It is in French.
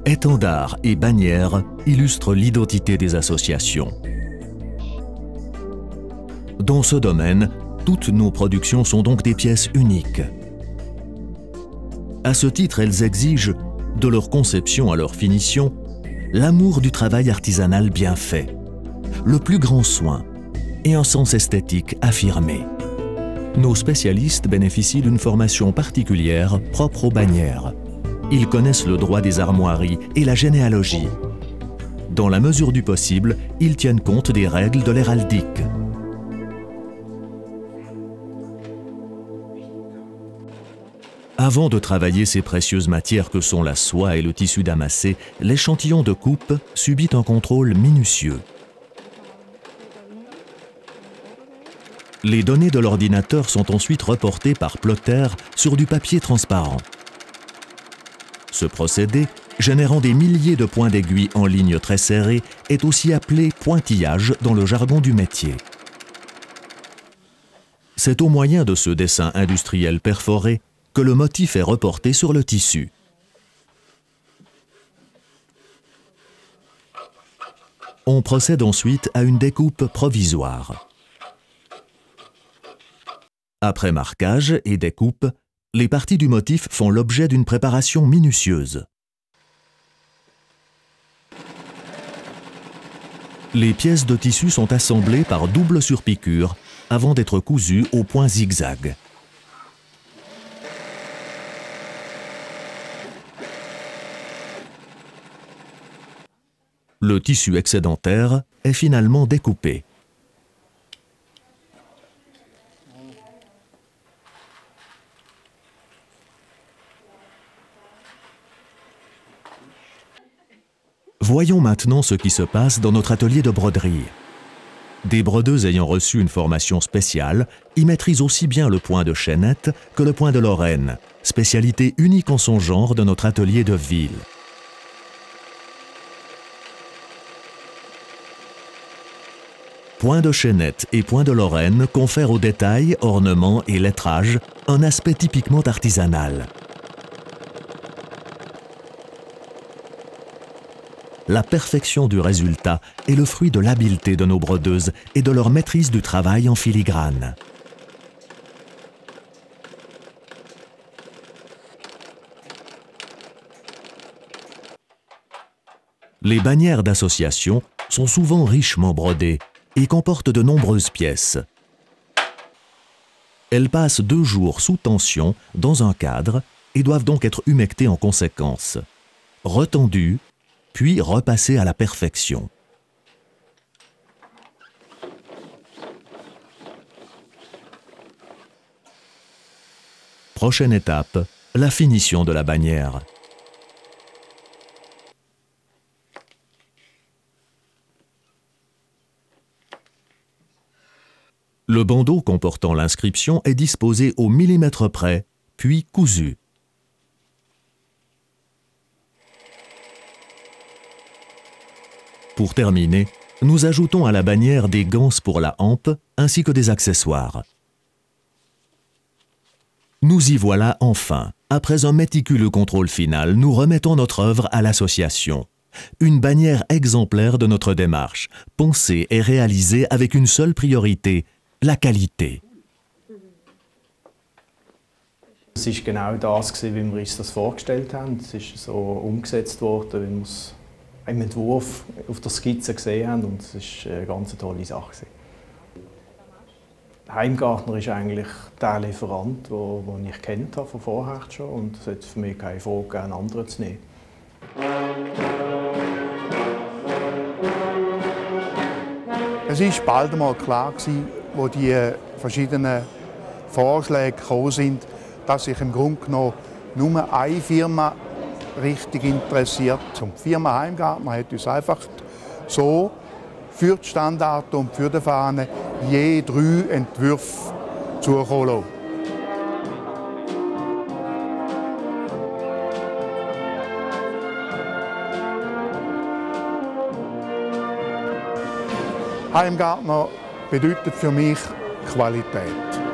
Étendards et bannières illustrent l'identité des associations. Dans ce domaine, toutes nos productions sont donc des pièces uniques. À ce titre, elles exigent, de leur conception à leur finition, l'amour du travail artisanal bien fait, le plus grand soin et un sens esthétique affirmé. Nos spécialistes bénéficient d'une formation particulière propre aux bannières. Ils connaissent le droit des armoiries et la généalogie. Dans la mesure du possible, ils tiennent compte des règles de l'héraldique. Avant de travailler ces précieuses matières que sont la soie et le tissu damassé, l'échantillon de coupe subit un contrôle minutieux. Les données de l'ordinateur sont ensuite reportées par plotter sur du papier transparent. Ce procédé, générant des milliers de points d'aiguille en lignes très serrées, est aussi appelé pointillage dans le jargon du métier. C'est au moyen de ce dessin industriel perforé que le motif est reporté sur le tissu. On procède ensuite à une découpe provisoire. Après marquage et découpe, les parties du motif font l'objet d'une préparation minutieuse. Les pièces de tissu sont assemblées par double surpiqûre avant d'être cousues au point zigzag. Le tissu excédentaire est finalement découpé. Voyons maintenant ce qui se passe dans notre atelier de broderie. Des brodeuses ayant reçu une formation spéciale y maîtrisent aussi bien le point de chaînette que le point de Lorraine, spécialité unique en son genre de notre atelier de ville. Point de chaînette et point de Lorraine confèrent aux détails, ornements et lettrages un aspect typiquement artisanal. La perfection du résultat est le fruit de l'habileté de nos brodeuses et de leur maîtrise du travail en filigrane. Les bannières d'association sont souvent richement brodées et comportent de nombreuses pièces. Elles passent 2 jours sous tension dans un cadre et doivent donc être humectées en conséquence, retendues, puis repassées à la perfection. Prochaine étape, la finition de la bannière. Le bandeau comportant l'inscription est disposé au millimètre près, puis cousu. Pour terminer, nous ajoutons à la bannière des ganses pour la hampe ainsi que des accessoires. Nous y voilà enfin. Après un méticuleux contrôle final, nous remettons notre œuvre à l'association. Une bannière exemplaire de notre démarche, pensée et réalisée avec une seule priorité, la qualité. Es war genau das, wie wir uns das vorgestellt haben. Es ist so umgesetzt worden, wie wir es im Entwurf auf der Skizze gesehen haben. Und es war eine ganz tolle Sache. Heimgartner ist eigentlich der Lieferant, den ich kennt habe von vorher schon. Und es hat für mich keine Frage, einen anderen zu nehmen. Es war bald einmal klar, als die verschiedenen Vorschläge gekommen sind, dass sich im Grunde genommen nur eine Firma richtig interessiert. Und die Firma Heimgartner hat uns einfach so für die Standarte und für die Fahne je 3 Entwürfe zukommen lassen. Heimgartner bedeutet für mich Qualität.